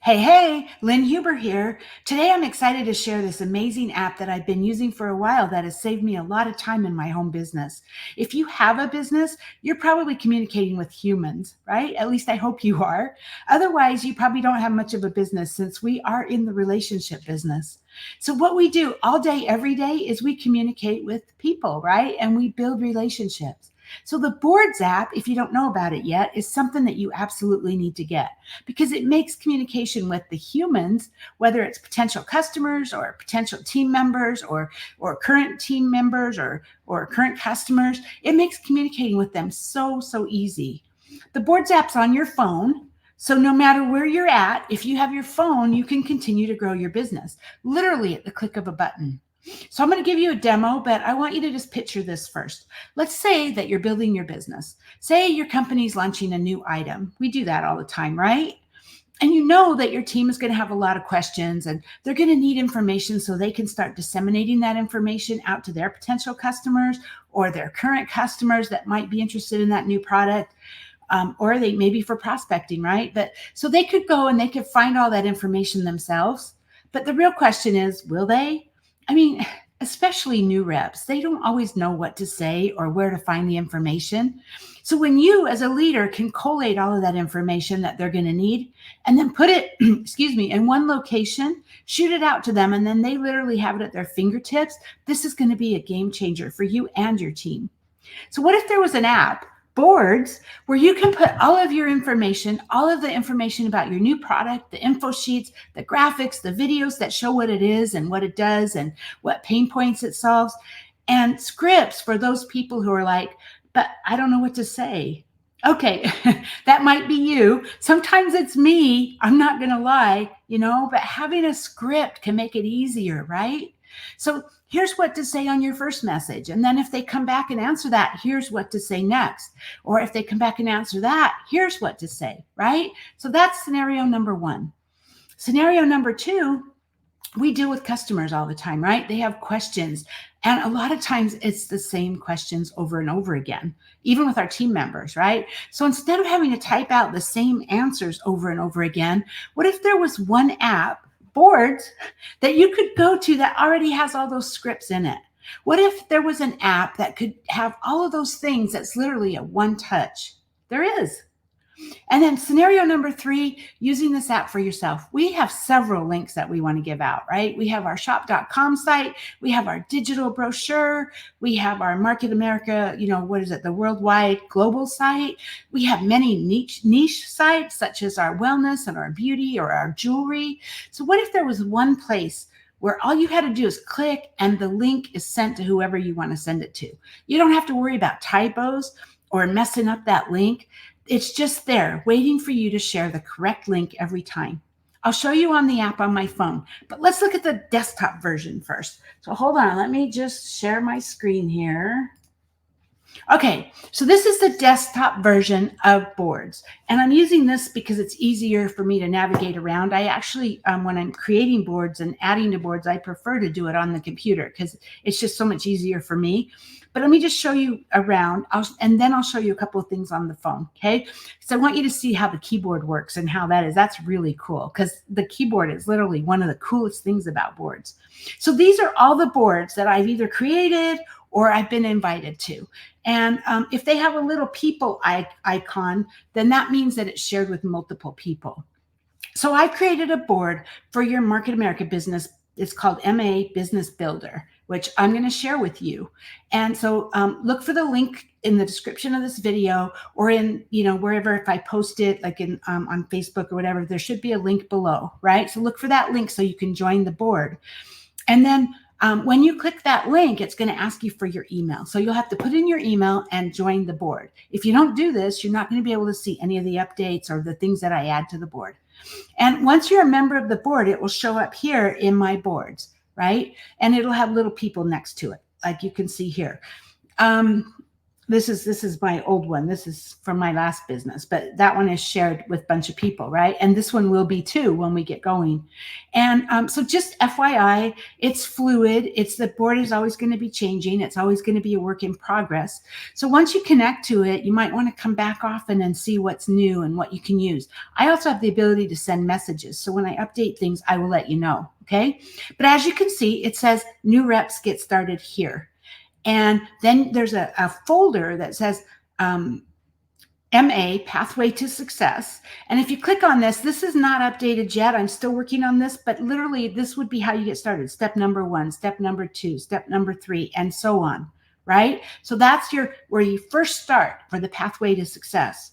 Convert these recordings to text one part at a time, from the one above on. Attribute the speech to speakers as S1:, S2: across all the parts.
S1: Hey, Lynn Huber here. Today I'm excited to share this amazing app that I've been using for a while that has saved me a lot of time in my home business. If you have a business, you're probably communicating with humans, right? At least I hope you are. Otherwise, you probably don't have much of a business since we are in the relationship business. So, what we do all day, every day is we communicate with people, right? And we build relationships. So, the Boards app, if you don't know about it yet, is something that you absolutely need to get because it makes communication with the humans, whether it's potential customers or potential team members or current team members or current customers, it makes communicating with them so easy. The Boards app's on your phone. So no matter where you're at, if you have your phone, you can continue to grow your business, literally at the click of a button. So I'm going to give you a demo, but I want you to just picture this first. Let's say that you're building your business. Say your company's launching a new item. We do that all the time, right? And you know that your team is going to have a lot of questions and they're going to need information so they can start disseminating that information out to their potential customers or their current customers that might be interested in that new product. Or they maybe for prospecting, right? But so they could go and they could find all that information themselves. But the real question is, will they? I mean, especially new reps, they don't always know what to say or where to find the information. So when you as a leader can collate all of that information that they're going to need and then put it, excuse me, in one location, shoot it out to them, and then they literally have it at their fingertips, this is going to be a game changer for you and your team. So what if there was an app, Boards, where you can put all of your information, all of the information about your new product, the info sheets, the graphics, the videos that show what it is and what it does and what pain points it solves, and scripts for those people who are like, but I don't know what to say. Okay, that might be you. Sometimes it's me. I'm not going to lie, but having a script can make it easier, right? So here's what to say on your first message. And then if they come back and answer that, here's what to say next. Or if they come back and answer that, here's what to say, right? So that's scenario number one. Scenario number two, we deal with customers all the time, right? They have questions. And a lot of times it's the same questions over and over again, even with our team members, right? So instead of having to type out the same answers over and over again, what if there was one app, Boards, that you could go to that already has all those scripts in it? What if there was an app that could have all of those things that's literally a one touch? There is. And then scenario number three, using this app for yourself. We have several links that we want to give out, right? We have our shop.com site. We have our digital brochure. We have our Market America, the worldwide global site. We have many niche sites such as our wellness and our beauty or our jewelry. So what if there was one place where all you had to do is click and the link is sent to whoever you want to send it to? You don't have to worry about typos or messing up that link. It's just there waiting for you to share the correct link every time. I'll show you on the app on my phone, but let's look at the desktop version first. So hold on, let me just share my screen here. Okay, so this is the desktop version of Boards, and I'm using this because it's easier for me to navigate around. I actually, when I'm creating boards and adding to boards, I prefer to do it on the computer because it's just so much easier for me. But let me just show you around, and then I'll show you a couple of things on the phone, okay? So I want you to see how the keyboard works and how that is. That's really cool because the keyboard is literally one of the coolest things about boards. So these are all the boards that I've either created or I've been invited to. And if they have a little people icon, then that means that it's shared with multiple people. So I created a board for your Market America business. It's called MA Business Builder, which I'm going to share with you. And so look for the link in the description of this video or in, wherever, if I post it, like on Facebook or whatever, there should be a link below, right? So look for that link so you can join the board. And then when you click that link, it's going to ask you for your email. So you'll have to put in your email and join the board. If you don't do this, you're not going to be able to see any of the updates or the things that I add to the board. And once you're a member of the board, it will show up here in my boards, right? And it'll have little people next to it, like you can see here. This is my old one. This is from my last business, but that one is shared with a bunch of people, right? And this one will be too when we get going. And so just FYI, it's fluid. It's the board is always going to be changing. It's always going to be a work in progress. So once you connect to it, you might want to come back often and see what's new and what you can use. I also have the ability to send messages. So when I update things, I will let you know. Okay. But as you can see, it says new reps get started here. And then there's a folder that says MA, Pathway to Success. And if you click on this, this is not updated yet. I'm still working on this, but literally this would be how you get started. Step number 1, step number 2, step number 3, and so on, right? So that's where you first start for the Pathway to Success.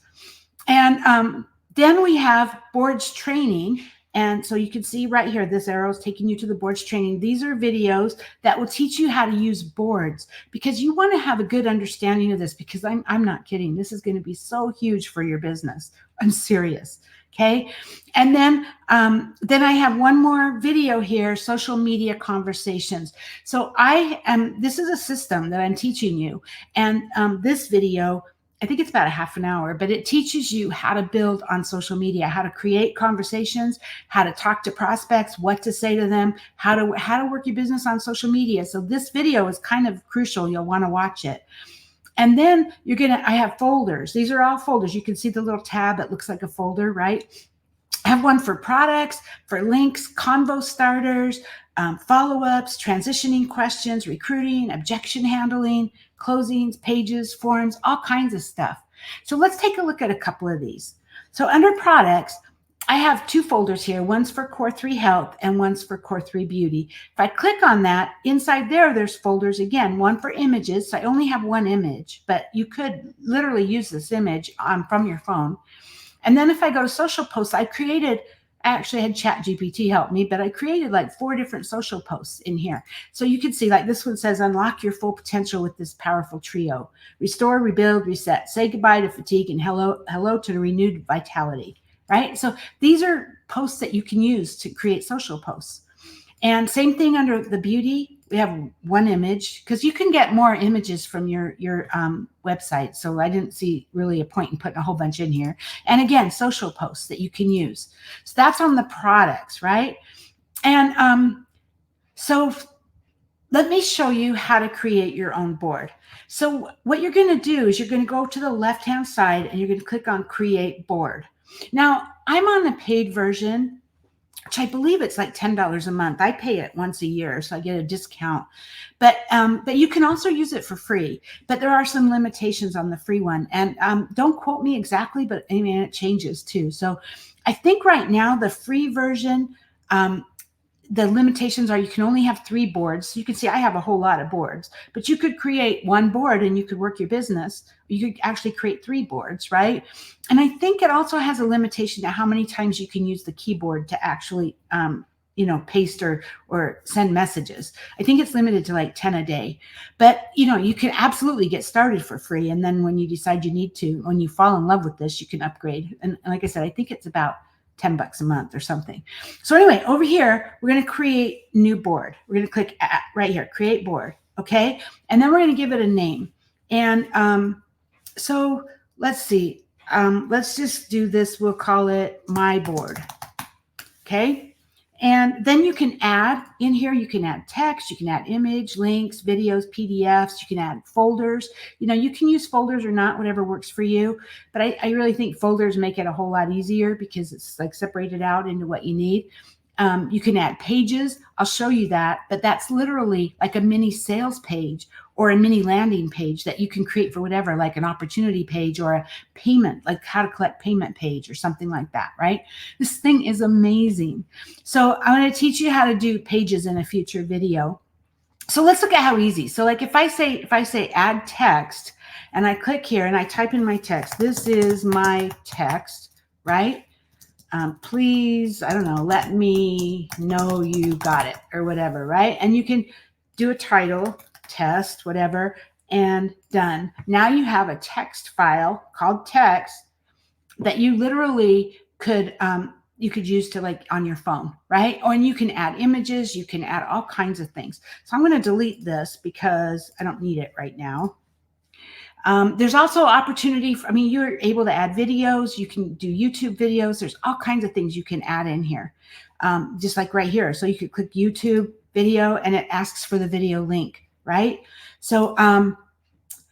S1: And then we have boards training. And so you can see right here, this arrow is taking you to the boards training. These are videos that will teach you how to use boards, because you want to have a good understanding of this, because I'm not kidding. This is going to be so huge for your business. I'm serious. Okay. And then I have one more video here, social media conversations. So this is a system that I'm teaching you. And this video, I think it's about a half an hour, but it teaches you how to build on social media, how to create conversations, how to talk to prospects, what to say to them, how to work your business on social media. So this video is kind of crucial. You'll want to watch it. And then I have folders. These are all folders. You can see the little tab that looks like a folder, right? I have one for products, for links, convo starters, follow-ups, transitioning questions, recruiting, objection handling, closings, pages, forms, all kinds of stuff. So let's take a look at a couple of these. So under products, I have 2 folders here. One's for Core 3 Health and one's for Core 3 Beauty. If I click on that, inside there's folders again, one for images. So I only have one image, but you could literally use this image from your phone. And then if I go to social posts, I actually had ChatGPT help me, but I created like 4 different social posts in here. So you can see, like this one says, unlock your full potential with this powerful trio. Restore, rebuild, reset. Say goodbye to fatigue and hello to renewed vitality, right? So these are posts that you can use to create social posts. And same thing under the beauty, we have one image, because you can get more images from your website. So I didn't see really a point in putting a whole bunch in here. And again, social posts that you can use. So that's on the products, right? And so let me show you how to create your own board. So what you're going to do is you're going to go to the left-hand side and you're going to click on Create Board. Now, I'm on the paid version, which I believe it's like $10 a month. I pay it once a year, so I get a discount. But you can also use it for free. But there are some limitations on the free one. And don't quote me exactly, but I mean, it changes too. So I think right now the free version, the limitations are you can only have 3 boards. You can see I have a whole lot of boards, but you could create 1 board and you could work your business. You could actually create 3 boards, right? And I think it also has a limitation to how many times you can use the keyboard to actually, paste or send messages. I think it's limited to like 10 a day, but you can absolutely get started for free. And then when you decide you need to, when you fall in love with this, you can upgrade. And like I said, I think it's about $10 a month or something. So anyway, over here, we're going to create new board. We're going to click right here, create board. Okay. And then we're going to give it a name. And so let's see. Let's just do this. We'll call it my board. Okay. And then you can add in here, you can add text, you can add image, links, videos, PDFs, you can add folders. You can use folders or not, whatever works for you. But I really think folders make it a whole lot easier because it's like separated out into what you need. You can add pages. I'll show you that, but that's literally like a mini sales page or a mini landing page that you can create for whatever, like an opportunity page or a payment, like how to collect payment page or something like that, right? This thing is amazing. So I'm going to teach you how to do pages in a future video. So let's look at how easy. So like if I say add text and I click here and I type in my text, this is my text, right? Please, I don't know, let me know you got it or whatever, right? And you can do a title, test, whatever, and done. Now you have a text file called text that you literally could use to like on your phone, right? And you can add images, you can add all kinds of things. So I'm going to delete this because I don't need it right now. There's also opportunity for, I mean, you're able to add videos. You can do YouTube videos. There's all kinds of things you can add in here, just like right here. So you could click YouTube video and it asks for the video link, right? So,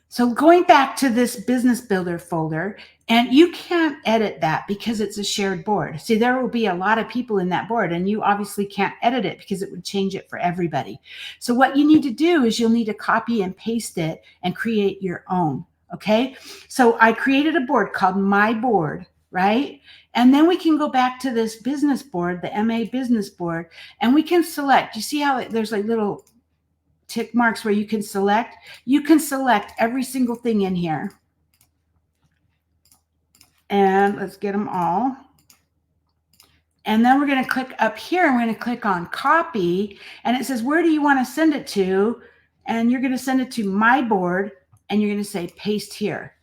S1: so going back to this business builder folder, and you can't edit that because it's a shared board. See, there will be a lot of people in that board and you obviously can't edit it because it would change it for everybody. So what you need to do is you'll need to copy and paste it and create your own. Okay. So I created a board called My Board, right? And then we can go back to this business board, the MA business board, and we can select. You see how there's like little tick marks where you can select every single thing in here. And let's get them all. And then we're going to click up here and we're going to click on copy. And it says, where do you want to send it to? And you're going to send it to My Board and you're going to say paste here.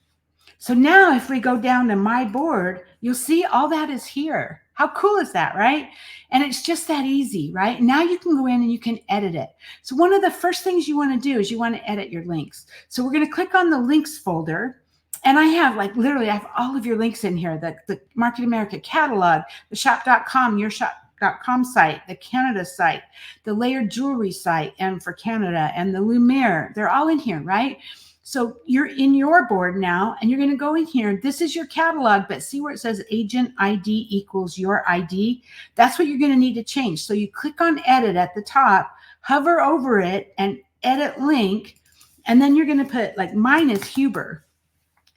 S1: So now if we go down to My Board, you'll see all that is here. How cool is that, right? And it's just that easy, right? Now you can go in and you can edit it. So one of the first things you want to do is you want to edit your links. So we're going to click on the links folder. And I have literally I have all of your links in here, the Market America catalog, the shop.com, your shop.com site, the Canada site, the layered jewelry site, and for Canada, and the Lumiere. They're all in here, right? So you're in your board now and you're going to go in here. This is your catalog, but see where it says agent ID equals your ID? That's what you're going to need to change. So you click on edit at the top, hover over it and edit link. And then you're going to put mine is Huber.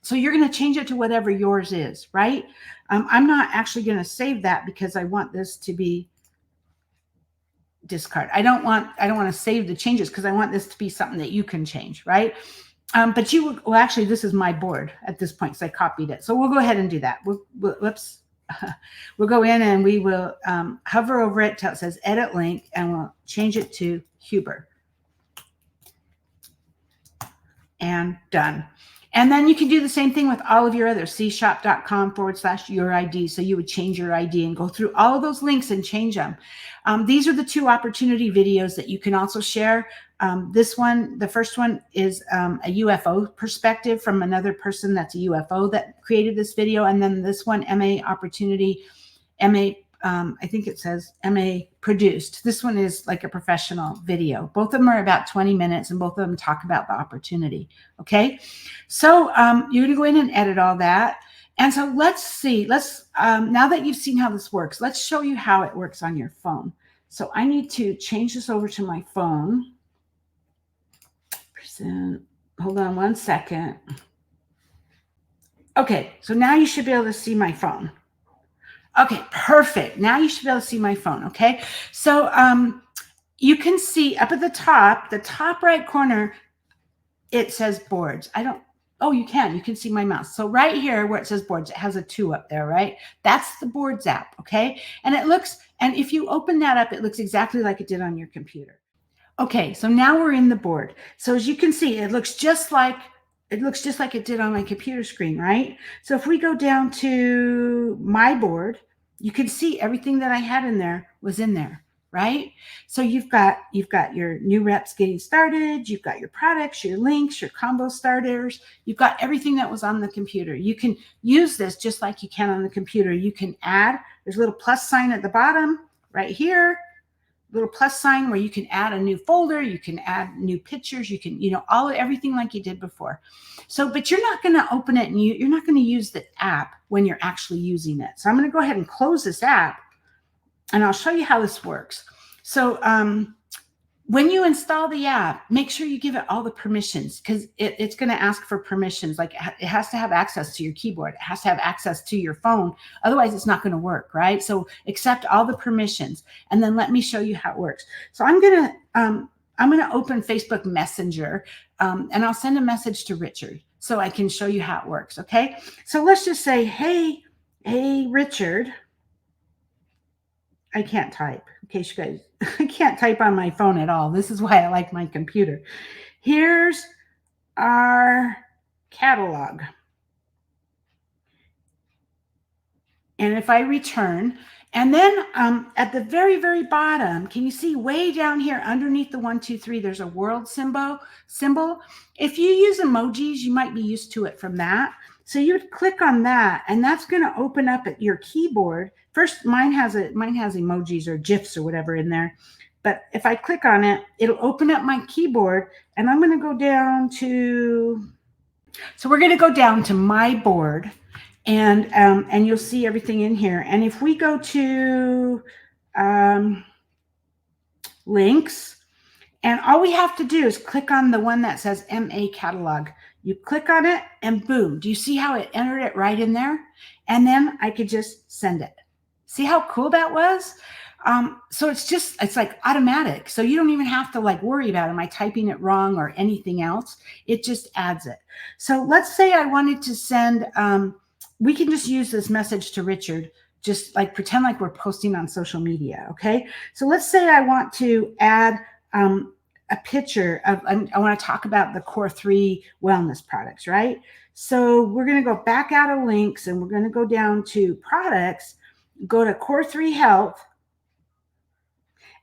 S1: So you're going to change it to whatever yours is, right? I'm not actually going to save that because I want this to be discard. I don't want to save the changes because I want this to be something that you can change, right? But well, actually, this is my board at this point, so I copied it. So we'll go ahead and do that. Whoops. We'll go in and we will hover over it till it says edit link, and we'll change it to Huber. And done. And then you can do the same thing with all of your other cshop.com/your ID. So you would change your ID and go through all of those links and change them. These are the 2 opportunity videos that you can also share. This one, the first one is a UFO perspective from another person that's a UFO that created this video. And then this one, MA opportunity, MA, I think it says MA produced. This one is like a professional video. Both of them are about 20 minutes and both of them talk about the opportunity. Okay. So you're going to go in and edit all that. And so let's see, now that you've seen how this works, let's show you how it works on your phone. So I need to change this over to my phone. Hold on one second. Okay. So now you should be able to see my phone. Okay, perfect. Now you should be able to see my phone, okay? So you can see up at the top right corner, it says boards. You can see my mouse. So right here where it says boards, it has a 2 up there, right? That's the boards app, okay? And if you open that up, it looks exactly like it did on your computer. Okay, so now we're in the board. So as you can see, it looks just like it did on my computer screen, right? So if we go down to my board, you can see everything that I had in there was in there, right? So you've got your new reps getting started, you've got your products, your links, your combo starters, you've got everything that was on the computer. You can use this just like you can on the computer. You can add, there's a little plus sign at the bottom right here. Little plus sign where you can add a new folder, you can add new pictures, you can, everything like you did before. So, but you're not going to open it and you're not going to use the app when you're actually using it. So I'm going to go ahead and close this app and I'll show you how this works. So when you install the app, make sure you give it all the permissions because it's going to ask for permissions. Like it has to have access to your keyboard. It has to have access to your phone. Otherwise, it's not going to work, right? So accept all the permissions and then let me show you how it works. So I'm going to open Facebook Messenger and I'll send a message to Richard so I can show you how it works, okay? So let's just say, hey, Richard. I can't type, in case you guys, I can't type on my phone at all. This is why I like my computer. Here's our catalog. And if I return, And then at the very, very bottom, can you see way down here underneath the 1, 2, 3, there's a world symbol. If you use emojis, you might be used to it from that. So you would click on that, and that's going to open up at your keyboard. First, mine has emojis or GIFs or whatever in there. But if I click on it, it'll open up my keyboard, and I'm going to go down to, so we're going to go down to my board, and you'll see everything in here. And if we go to links, and all we have to do is click on the one that says MA catalog. You click on it and boom, do you see how it entered it right in there? And then I could just send it. See how cool that was? So it's like automatic. So you don't even have to like worry about, am I typing it wrong or anything else? It just adds it. So let's say I wanted to send, we can just use this message to Richard, just like pretend like we're posting on social media. Okay. So let's say I want to add a picture of, I want to talk about the Core 3 wellness products, right? So we're going to go back out of links and we're going to go down to products, go to Core 3 Health,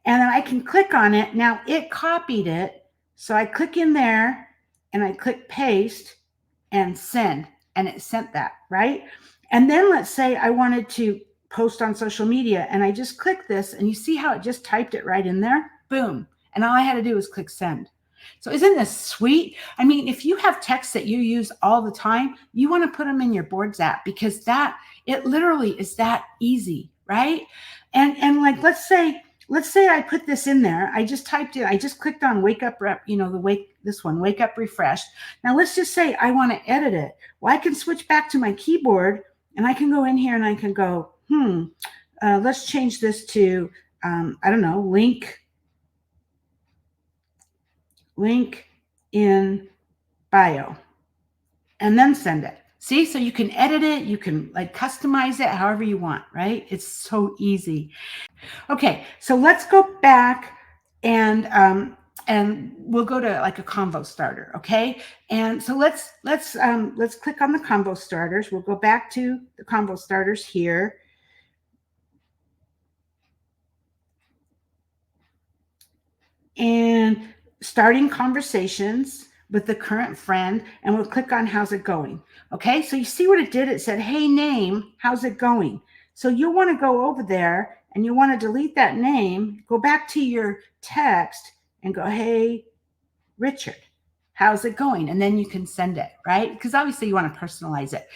S1: and then I can click on it. Now it copied it. So I click in there and I click paste and send, and it sent that, right? And then let's say I wanted to post on social media and I just click this and you see how it just typed it right in there? Boom. And all I had to do was click send. So isn't this sweet? I mean, if you have texts that you use all the time, you want to put them in your Boards app because it literally is that easy, right? And like, let's say I put this in there. I just typed it. I just clicked on wake up rep, this one, wake up refreshed. Now let's just say I want to edit it. Well, I can switch back to my keyboard and I can go in here and I can go, let's change this to, I don't know, link in bio, and then send it. See, so you can edit it, you can like customize it however you want, right? It's so easy. Okay, so let's go back and we'll go to like a convo starter, okay? And so let's click on the convo starters. We'll go back to the convo starters here. And starting conversations with the current friend, and we'll click on how's it going. Okay, so you see what it did? It said, hey, name, how's it going? So you'll want to go over there and you want to delete that name, go back to your text and go, hey, Richard, how's it going? And then you can send it, right? Because obviously you want to personalize it.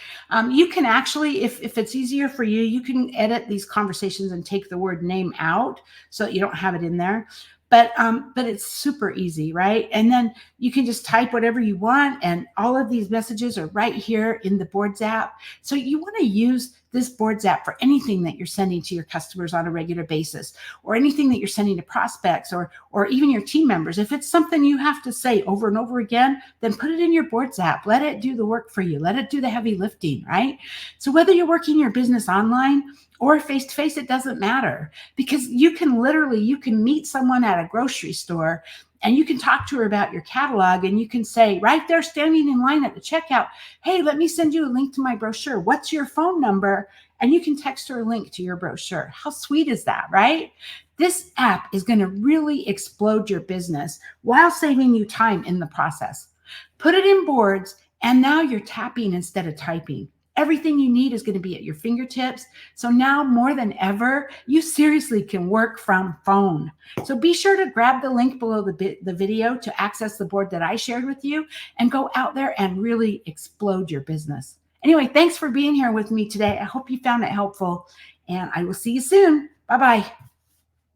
S1: You can actually, if it's easier for you, you can edit these conversations and take the word name out so that you don't have it in there. But it's super easy, right? And then you can just type whatever you want, and all of these messages are right here in the Boards app. So you want to use this Boards app for anything that you're sending to your customers on a regular basis, or anything that you're sending to prospects, or even your team members. If it's something you have to say over and over again, then put it in your Boards app. Let it do the work for you. Let it do the heavy lifting, right? So whether you're working your business online or face-to-face, it doesn't matter, because you can meet someone at a grocery store and you can talk to her about your catalog, and you can say right there standing in line at the checkout, hey, let me send you a link to my brochure. What's your phone number? And you can text her a link to your brochure. How sweet is that, right? This app is going to really explode your business while saving you time in the process. Put it in Boards, and now you're tapping instead of typing. Everything you need is going to be at your fingertips. So now more than ever, you seriously can work from phone. So be sure to grab the link below the video to access the board that I shared with you, and go out there and really explode your business. Anyway, thanks for being here with me today. I hope you found it helpful, and I will see you soon. Bye-bye.